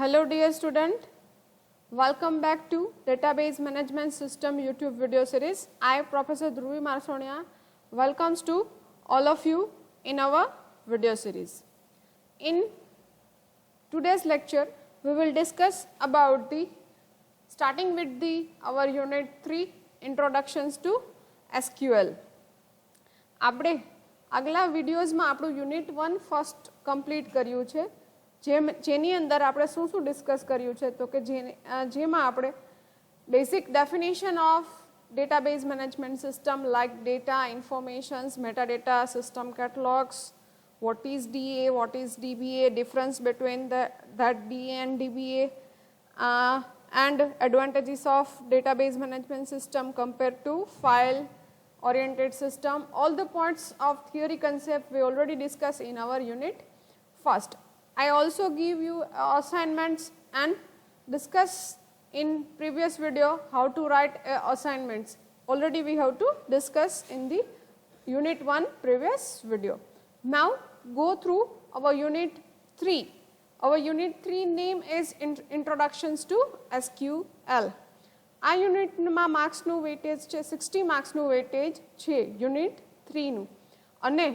Hello dear student, welcome back to Database Management System YouTube video series. I Professor Dhruvi Marsonia welcomes to all of you in our video series. In today's lecture, we will discuss about the starting with our unit 3 introductions to SQL. આપણે આગલા વિડિયોઝમાં આપણું unit 1 first complete કર્યું છે જેની અંદર આપણે શું શું ડિસ્કસ કર્યું છે તો કે જેમાં આપણે basic definition of database management system like data, informations, metadata, system catalogs, what is DA, what is DBA, difference between that DA and DBA, and advantages of database management system compared to file oriented system. All the points of theory concept we already discussed in our unit first. I also give you assignments and discuss in previous video how to write assignments. Already we have to discuss in the unit 1 previous video. Now go through our unit 3. Our unit 3 name is Introductions to SQL. આ યુનિટમાં માર્ક્સનું weightage છે 60 માર્ક્સનું weightage છે unit 3નું અને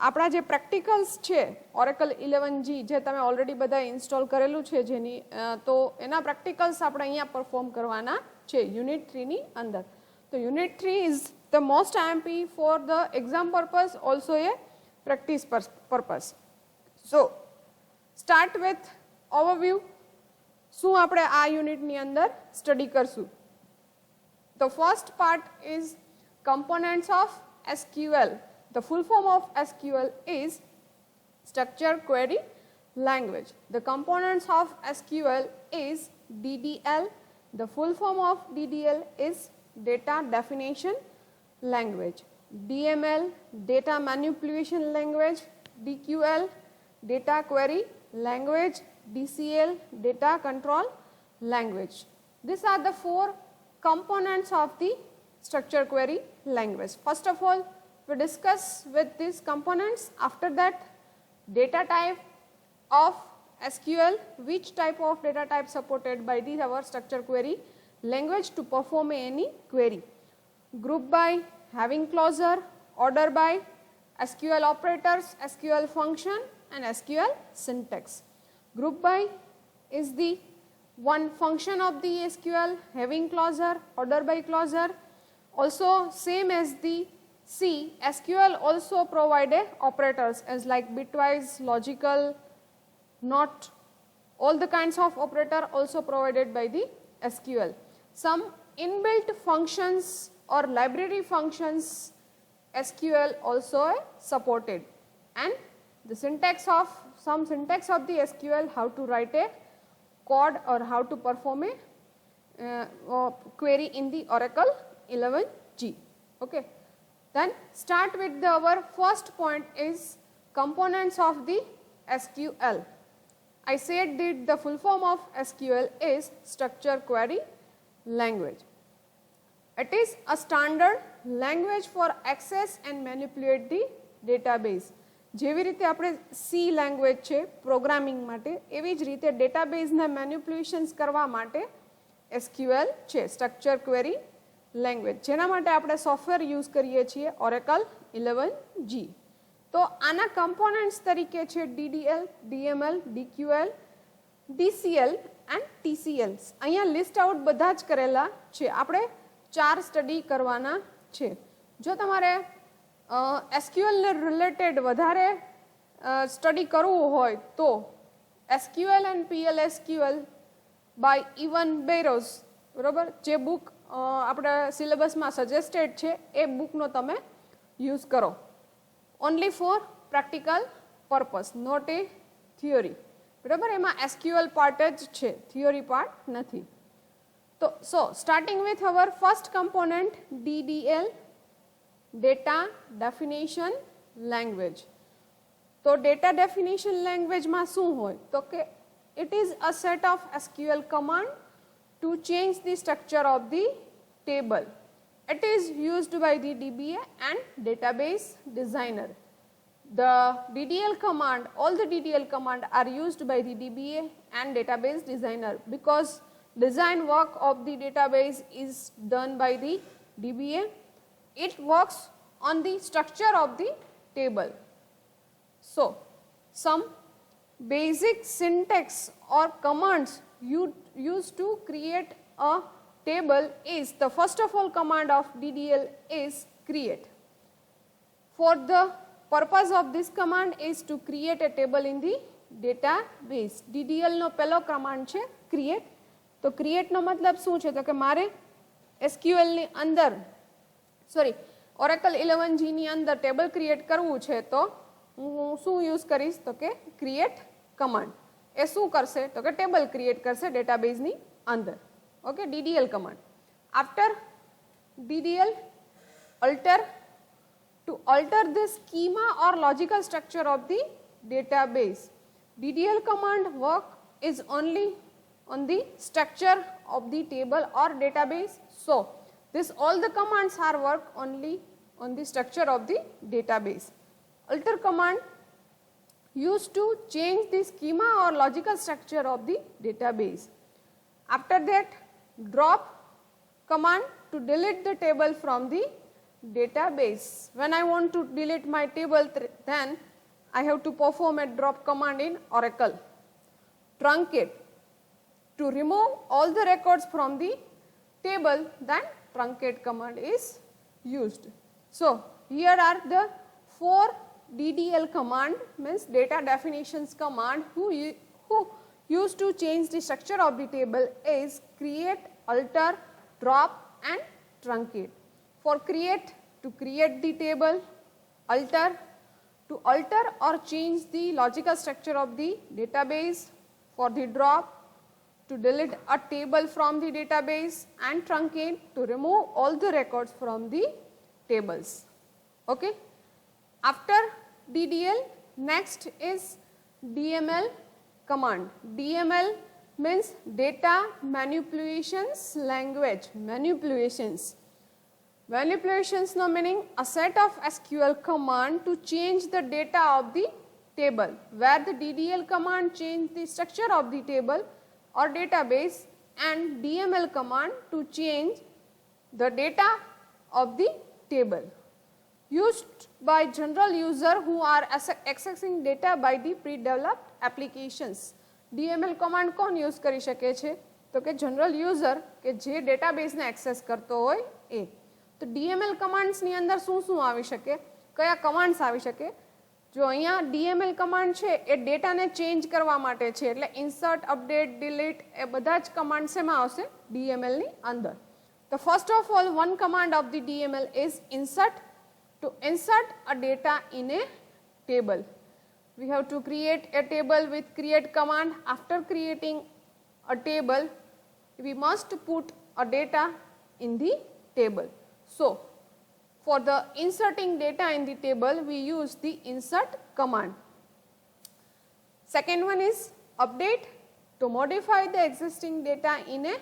આપણા જે practicals છે ઓરેકલ 11G જે તમે ઓલરેડી બધા ઇન્સ્ટોલ કરેલું છે જેની તો એના પ્રેક્ટિકલ્સ આપણે અહીંયા પરફોર્મ કરવાના છે યુનિટ 3ની અંદર. તો unit 3 is the most IMP for the exam purpose also a practice purpose. So start with overview. શું આપણે આ યુનિટની અંદર સ્ટડી કરશું? The first part is components of SQL. The full form of SQL is structure query language. The components of SQL is DDL. The full form of DDL is data definition language. DML, data manipulation language. DQL, data query language. DCL, data control language. These are the four components of the structure query language. First of all, we discuss with these components. After that, data type of SQL, which type of data type supported by our structure query language to perform any query. Group by, having clausure, order by, SQL operators, SQL function and SQL syntax. Group by is the one function of the SQL, having clausure, order by clausure. Also same as the C, SQL also provided operators as like bitwise, logical, not, all the kinds of operator also provided by the SQL. Some inbuilt functions or library functions SQL also supported, and the syntax of some syntax of the SQL, how to write a code or how to perform a query in the Oracle 11G. Okay. Then start with our first point is components of the SQL. I said that the full form of SQL is structure query language. It is a standard language for access and manipulate the database. જેવી રીતે આપણે C language છે programming માટે એવી જ રીતે ડેટાબેઝના manipulations કરવા માટે SQL છે સ્ટ્રક્ચર ક્વેરી લેંગ્વેજ, જેના માટે આપણે સોફ્ટવેર યુઝ કરીએ છીએ Oracle 11G. તો આના કમ્પોનન્ટ્સ તરીકે છે DDL, DML, DQL, DCL and TCL. અહીંયા લિસ્ટ આઉટ બધા જ કરેલા છે. આપણે 4 સ્ટડી કરવાના છે. જો તમારે SQL ને રિલેટેડ વધારે સ્ટડી કરવું હોય તો SQL and PLSQL by Ivan Bayross, બરાબર, જે બુક આપણે સિલેબસમાં સજેસ્ટેડ છે એ બુકનો તમે યુઝ કરો. Only for practical purpose, not a theory, બરાબર. એમાં SQL પાર્ટ જ છે, થિયોરી પાર્ટ નથી. તો so starting with our first component DDL, data definition language. તો data definition language માં શું હોય તો કે it is a set of SQL command to change the structure of the table. It is used by the DBA and database designer. the DDL command, all the DDL command are used by the DBA and database designer, because design work of the database is done by the DBA. It works on the structure of the table. So, some basic syntax or commands you use to create a table is, the first of all command of DDL is create. For the purpose of this command is to create a table in the database. DDL નો પહેલો command છે create. તો create નો મતલબ શું છે? તો કે મારે SQL ની અંદર Oracle 11g ની અંદર ટેબલ ક્રિએટ કરવું છે, તો હું શું યુઝ કરીશ? તો કે create command. એ શું કરશે? તો કે ટેબલ ક્રિએટ કરશે ડેટાબેઝ ની અંદર. Okay, DDL command. After DDL alter, to alter the schema or logical structure of the database. DDL command work is only on the structure of the table or database. So, this all the commands are work only on the structure of the database. Alter command used to change the schema or logical structure of the database. After that, drop command to delete the table from the database. When I want to delete my table, then I have to perform a drop command in Oracle. Truncate, to remove all the records from the table, then truncate command is used. So, here are the 4 DDL command, means data definitions command, who used to change the structure of the table is create, alter, drop and truncate. For create, to create the table, alter, to alter or change the logical structure of the database, for the drop, to delete a table from the database, and truncate, to remove all the records from the tables. Okay. After DDL, next is DML command. DML means data manipulations language. Manipulations no meaning a set of SQL command to change the data of the table, where the DDL command change the structure of the table or database, and DML command to change the data of the table. Used by general user who are accessing data by the pre-developed applications. DML command કોણ use કરી શકે છે? તો કે general user કે જે database ને access કરતો હોય એ. તો DML commands ની અંદર શું આવી શકે? કયા commands આવી શકે? જો અહીંયા DML command છે એ data ને change કરવા માટે છે, એટલે insert, update, delete એ બધા જ commands એમાં આવશે DML ની અંદર. તો first of all, one command of the DML is insert, to insert a data in a table. We have to create a table with create command. After creating a table, we must put a data in the table. So, for the inserting data in the table, we use the insert command. Second one is update, to modify the existing data in a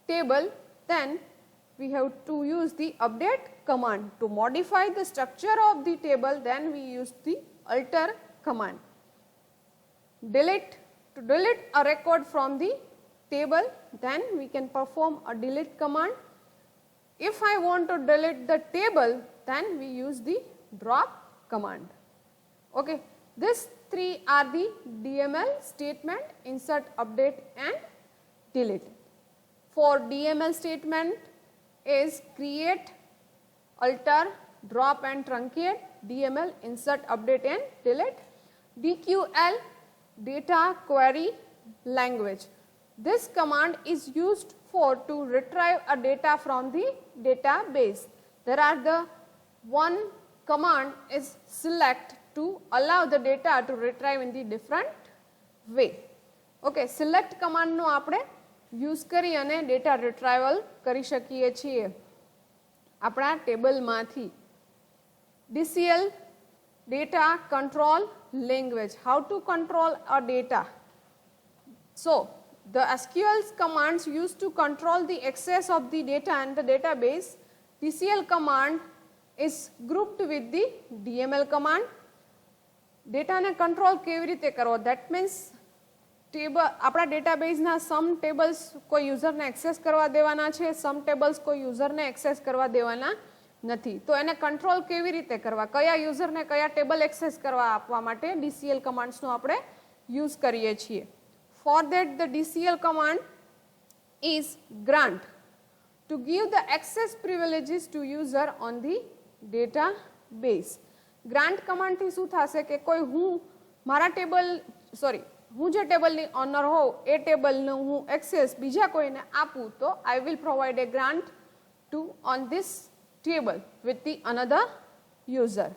table. Then we have to use the update command. To modify the structure of the table, then we use the alter command. Delete, to delete a record from the table, then we can perform a delete command. If I want to delete the table, then we use the drop command. Okay. These 3 are the DML statement: insert, update and delete. For DML statement is create, alter, drop and truncate. DML, insert, update and delete. DQL, data query language. This command is used for to retrieve a data from the database. There are the one command is select, to allow the data to retrieve in the different way. Okay, select command નો આપણે use કરી અને data retrieval કરી શકીએ છીએ આપણા table માંથી. DCL, data control language. How to control a data? So, the SQL commands used to control the access of the data and the database. DCL command is grouped with the DML command. ડેટાને control કેવી રીતે કરવો, that means table આપણા ડેટાબેઝના સમ tables કોઈ યુઝરને access કરવા દેવાના છે, સમ ટેબલ્સ કોઈ યુઝરને એક્સેસ કરવા દેવાના નથી. તો એને કંટ્રોલ કેવી રીતે કરવા, કયા યુઝરને કયા ટેબલ એક્સેસ કરવા આપવા માટે DCL કમાન્ડ્સનો આપણે યુઝ કરીએ છીએ. For that the DCL command is grant to give the access privileges to user on the database. Grant કમાન્ડથી શું થશે કે કોઈ મારા ટેબલ હું જે ટેબલની ઓનર હોઉં એ ટેબલનું હું એક્સેસ બીજા કોઈને આપું તો I will provide a grant to on this table with the another user.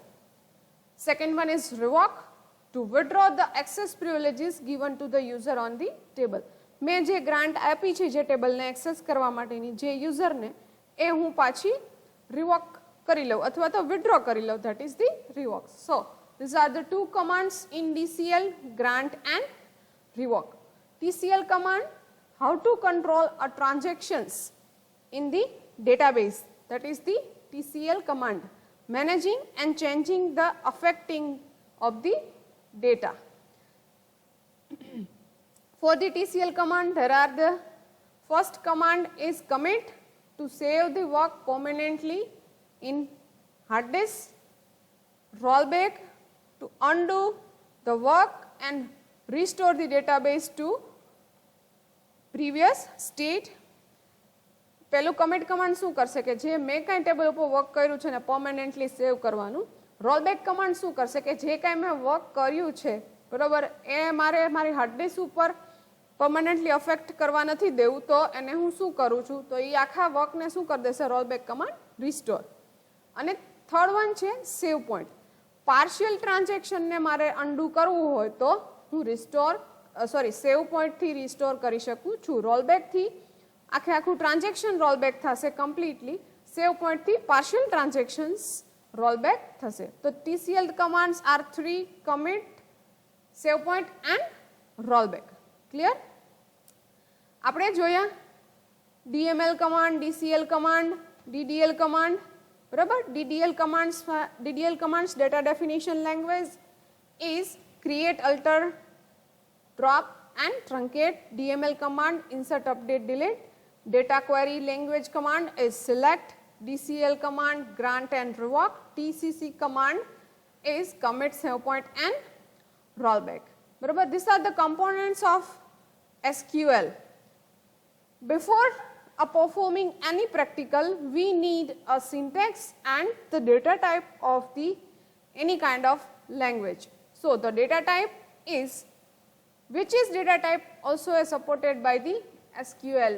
Second one is revoke, to withdraw the access privileges given to the user on the table. મેં જે grant આપી છે જે ટેબલને access કરવા માટેની જે યુઝરને એ હું પાછી રિવોક કરી લઉં અથવા તો વિથડ્રો કરી લઉં, that is the revoke. So these are the two commands in DCL, grant and revoke. TCL command, how to control a transactions in the database, that is the TCL command, managing and changing the affecting of the data. For the TCL command, there are the first command is commit, to save the work permanently in hard disk, rollback, to undo the work and restore the database to previous state. પહેલું commit command શું કરશે કે જે મેં કાંઈ table ઉપર work કર્યું છે ને પરમેનન્ટલી સેવ કરવાનું. રોલબેક કમાન્ડ શું કરશે કે જે કાંઈ મેં વર્ક કર્યું છે બરાબર એ મારી હાર્ડ ડિસ્ક ઉપર પરમનન્ટલી અફેક્ટ કરવા નથી દેવું, તો એને હું શું કરું છું તો એ આખા વર્કને શું કરી દેશે રોલબેક કમાન્ડ રિસ્ટોર. અને થર્ડ વન છે સેવ પોઈન્ટ. પાર્શિયલ ટ્રાન્ઝેક્શનને મારે અન્ડુ કરવું હોય તો હું સેવ પોઈન્ટથી રિસ્ટોર કરી શકું છું. રોલબેકથી આખું ટ્રાન્ઝેક્શન રોલબેક થશે કમ્પ્લીટલી, સેવ પોઈન્ટથી પાર્શિયલ ટ્રાન્ઝેક્શન્સ રોલબેક થશે. તો TCL commands are 3: commit, save point and rollback. Clear? આપણે જોયા DML command, DCL command, DDL command બરાબર. DDL commands data definition language is create, alter, drop and truncate. DML command insert, update, delete. Data query language command is select. DCL command grant and revoke. TCC command is commit, save point and rollback. બરાબર. These are the components of SQL. Before performing any practical, we need a syntax and the data type of the any kind of language. So the data type is, which is data type also is supported by the SQL.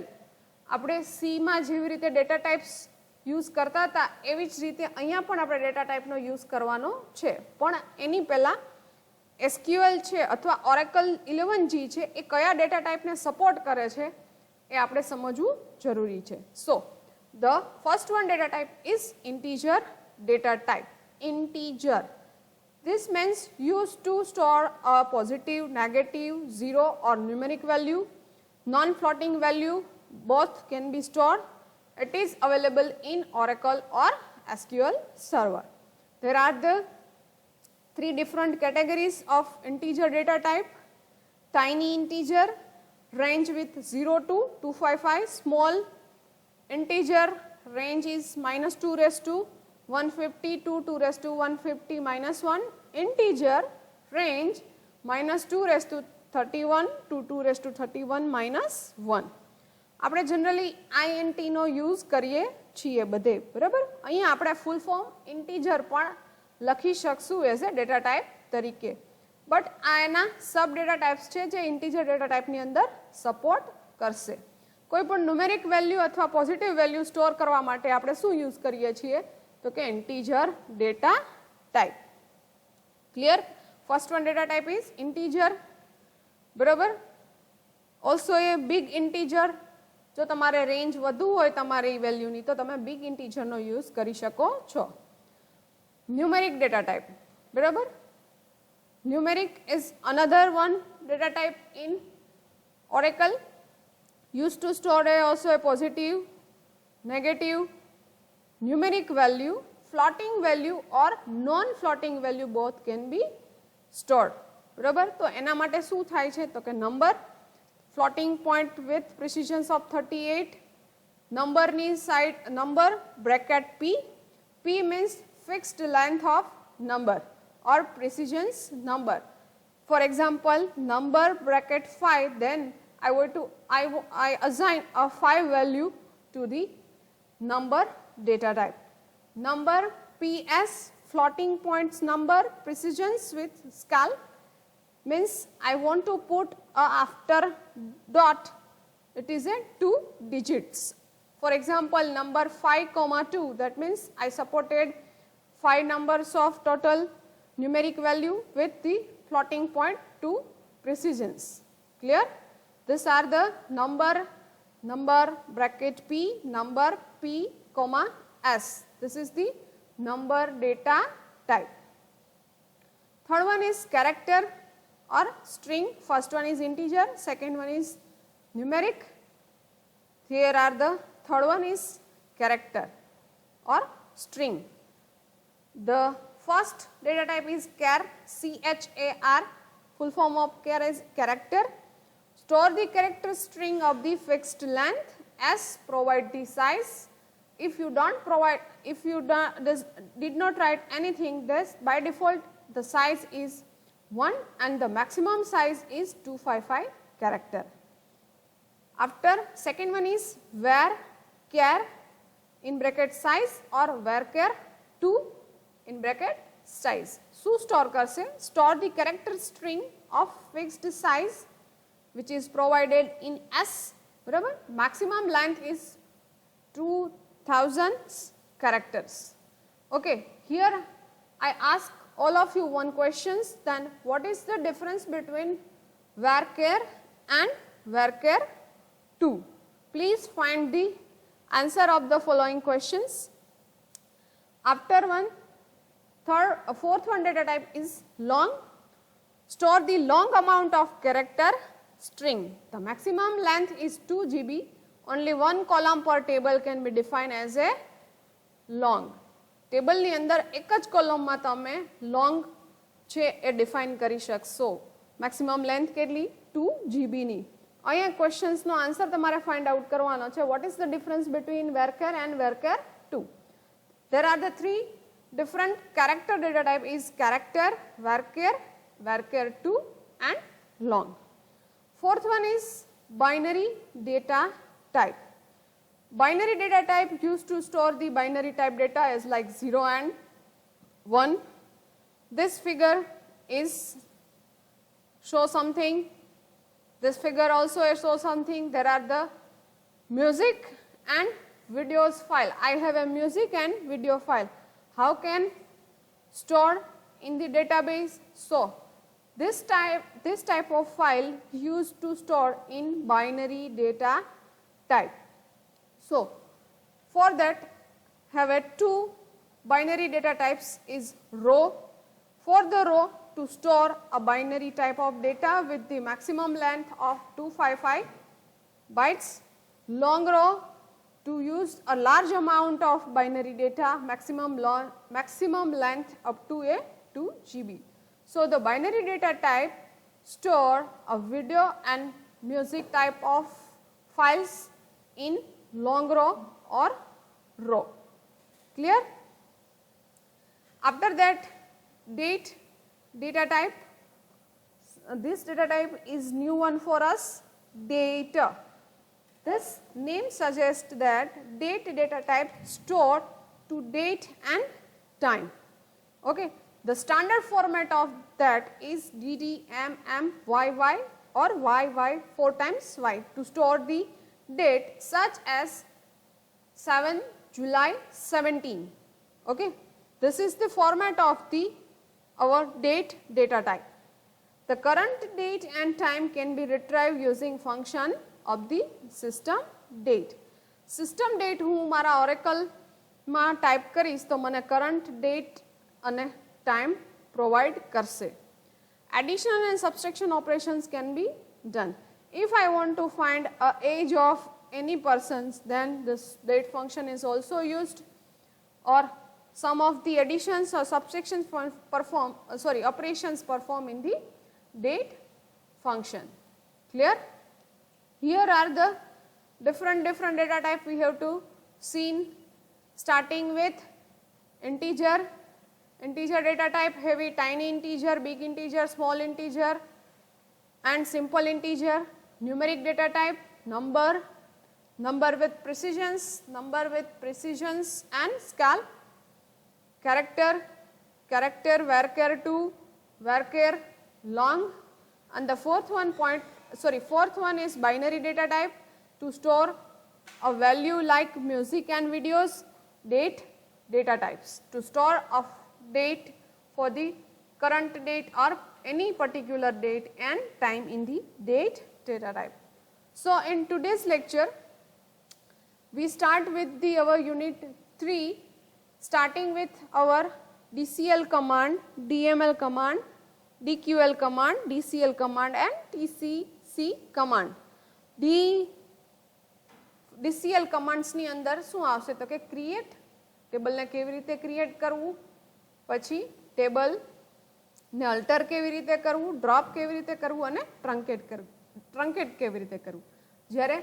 આપણે C માં જેવી રીતે data types use કરતા હતા એવી જ રીતે અહીંયા પણ આપણે ડેટા ટાઈપનો યુઝ કરવાનો છે, પણ એની પહેલાં SQL છે અથવા Oracle 11G છે એ કયા ડેટા ટાઈપને સપોર્ટ કરે છે એ આપણે સમજવું જરૂરી છે. So the first one data type is integer data type. Integer, this means used to store a positive, negative, zero or numeric value. Non-floating value both can be stored. It is available in Oracle or SQL server. There are the 3 different categories of integer data type. Tiny integer, range with 0 to 255. Small integer, range is -2 raised to 150 to 2 raised to 150 minus 1. Integer, range -2 raised to 31 to 2 raised to 31 minus 1. આપણે generally INT નો use કરીએ છીએ બધે બરાબર. અહીંયા આપણે full form integer પણ લખી શકશું એઝ એ ડેટા ટાઈપ તરીકે, બટ આ એના સબ ડેટા ટાઈપ્સ છે જે ઇન્ટીજર ડેટા ટાઈપની અંદર સપોર્ટ કરશે. કોઈ પણ ન્યુમેરિક વેલ્યુ અથવા પોઝિટિવ વેલ્યુ સ્ટોર કરવા માટે આપણે શું યુઝ કરીએ છીએ તો કે integer data type. Clear? First one data type is integer બરાબર. ઓલ્સો એ બિગ ઇન્ટીજર, જો તમારે રેન્જ વધુ હોય તમારી વેલ્યુની તો તમે બિગ ઇન્ટીજરનો યુઝ કરી શકો છો. ન્યુમેરિક ડેટા ટાઈપ બરાબર. Numeric is another one data type in Oracle, used to store also a positive, negative, numeric value, floating value or non-floating value both can be stored. બરાબર, તો એના માટે શું થાય છે તો કે number floating point with precisions of 38, number ની side number bracket p, p means fixed length of number or precisions number. For example, number bracket 5, then I assign a 5 value to the number data type. Number ps floating points number precisions with scal means I want to put after dot it is a 2 digits. For example, number 5,2, that means I supported 5 numbers of total numeric value with the floating point 2 precisions. Clear? These are the number bracket p, number p comma s. This is the number data type. Third one is character or string. First one is integer, second one is numeric. Here are the third one is character or string. The first data type is char, C-H-A-R, full form of char is character. Store the character string of the fixed length, S provide the size. If you did not write anything, this by default the size is 1 and the maximum size is 255 character. After second one is var char in bracket size or var char 2 in bracket size. શું store કરશે? Store the character string of fixed size which is provided in S. બરાબર, maximum length is 2000 characters. Okay, here I ask all of you one question, then what is the difference between varchar and varchar 2? Please find the answer of the following questions. After one, fourth one data type is long. Store the long amount of character string. The maximum length is 2 GB. Only one column per table can be defined as a long. Table ની અંદર એક જ કોલમમાં તમે long છે એ define કરી શકશો. Maximum length કેટલી? 2 GB ની. અહીંયા ક્વેશ્ચન્સનો આન્સર તમારે ફાઇન્ડ આઉટ કરવાનો છે. What is the difference between varchar and varchar 2? There are the three different character data type is character, varchar, varchar 2 and long. Fourth one is binary data type. Binary data type used to store the binary type data is like 0 and 1. This figure is show something. This figure also shows something. There are the music and videos file. I have a music and video file. How can store in the database? So this type of file used to store in binary data type. So for that have a two binary data types is row. For the row to store a binary type of data with the maximum length of 255 bytes. Long row to use a large amount of binary data, maximum length up to a 2 GB. So the binary data type store a video and music type of files in long row or row. Clear? After that, date data type. This data type is new one for us, data. This name suggests that date data type stored to date and time. Okay, the standard format of that is DDMMYY or YY 4 times Y to store the date such as 7 July 17. Okay, this is the format of our date data type. The current date and time can be retrieved using function of the system date. System date હું મારા Oracle માં type કરીશ તો મને current date અને time provide કરશે. Addition and subtraction operations can be done. If I want to find a age of any persons, then this date function is also used, or some of the additions or subtractions operations performed in the date function. Clear? Here are the different data type we have to see, starting with integer data type, heavy, tiny integer, big integer, small integer and simple integer. Numeric data type, number with precisions and scale. Character, varchar 2, varchar long, and the fourth one is binary data type, to store a value like music and videos. Data types, to store a date for the current date or any particular date and time in the data type. So in today's lecture, we start with our unit 3, starting with our DCL command, DML command, DQL command, DCL command and TCC command. DCL commands ની અંદર શું આવશે તો કે create, ટેબલને કેવી રીતે create કરવું, પછી ટેબલ ને અલ્ટર કેવી રીતે કરવું, ડ્રોપ કેવી રીતે કરવું અને ટ્રંકેટ કેવી રીતે કરવું. જ્યારે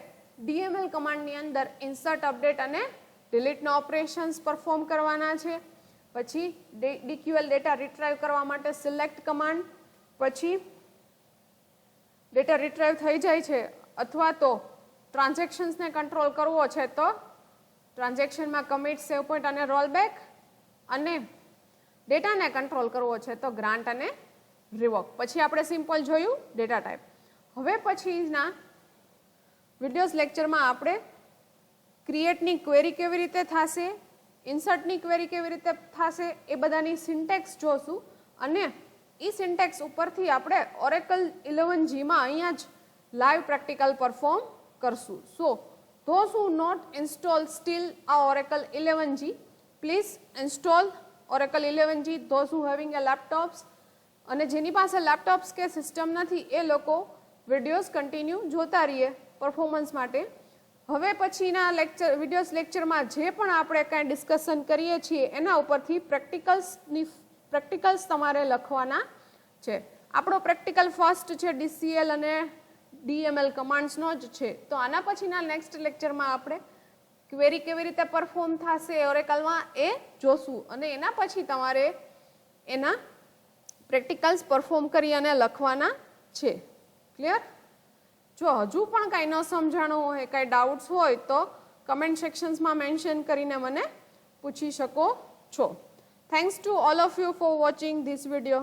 DML કમાન્ડની અંદર ઇન્સર્ટ, અપડેટ અને ડિલીટના ઓપરેશન્સ પરફોર્મ કરવાના છે. પછી DQL ડેટા રિટ્રાઈવ કરવા માટે સિલેક્ટ કમાન્ડ, પછી ડેટા રિટ્રાઈવ થઈ જાય છે અથવા તો ટ્રાન્ઝેક્શન્સને કંટ્રોલ કરવો છે તો ટ્રાન્ઝેક્શનમાં કમિટ, સેવ પોઈન્ટ અને રોલબેક, અને ડેટાને કંટ્રોલ કરવો છે તો ગ્રાન્ટ અને રિવોક. પછી આપણે સિમ્પલ જોયું ડેટા ટાઈપ. હવે પછીના વિડીયોઝ લેક્ચરમાં આપણે ક્રિએટની ક્વેરી કેવી રીતે થશે, ઇન્સર્ટની ક્વેરી કેવી રીતે થશે એ બધાની સિન્ટેક્સ જોશું, અને એ સિન્ટેક્સ ઉપરથી આપણે ઓરેકલ 11Gમાં અહીંયા જ લાઈવ પ્રેક્ટિકલ પરફોર્મ કરશું. સો those who not install still a Oracle 11G, please install Oracle 11G. those who having a laptops અને જેની પાસે લેપટોપ્સ કે સિસ્ટમ નથી એ લોકો વિડીયોઝ કન્ટિન્યુ જોતા રહીએ પરફોર્મન્સ માટે. હવે પછીના વિડીયોઝ લેક્ચરમાં જે પણ આપણે કાંઈ ડિસ્કશન કરીએ છીએ એના ઉપરથી પ્રેક્ટિકલ્સ તમારે લખવાના છે. આપણો પ્રેક્ટિકલ ફર્સ્ટ છે DCL અને DML કમાન્ડ્સનો જ છે. તો આના પછીના નેક્સ્ટ લેક્ચરમાં આપણે ક્વેરી કેવી રીતે પરફોર્મ થશે ઓરેકલમાં એ જોશું, અને એના પછી તમારે એના પ્રેક્ટિકલ્સ પરફોર્મ કરી અને લખવાના છે. ક્લિયર? જો હજુ પણ કાંઈ ન સમજાણું હોય, કાંઈ ડાઉટ્સ હોય તો કમેન્ટ સેક્શન્સમાં મેન્શન કરીને મને પૂછી શકો છો. Thanks to all of you for watching this video.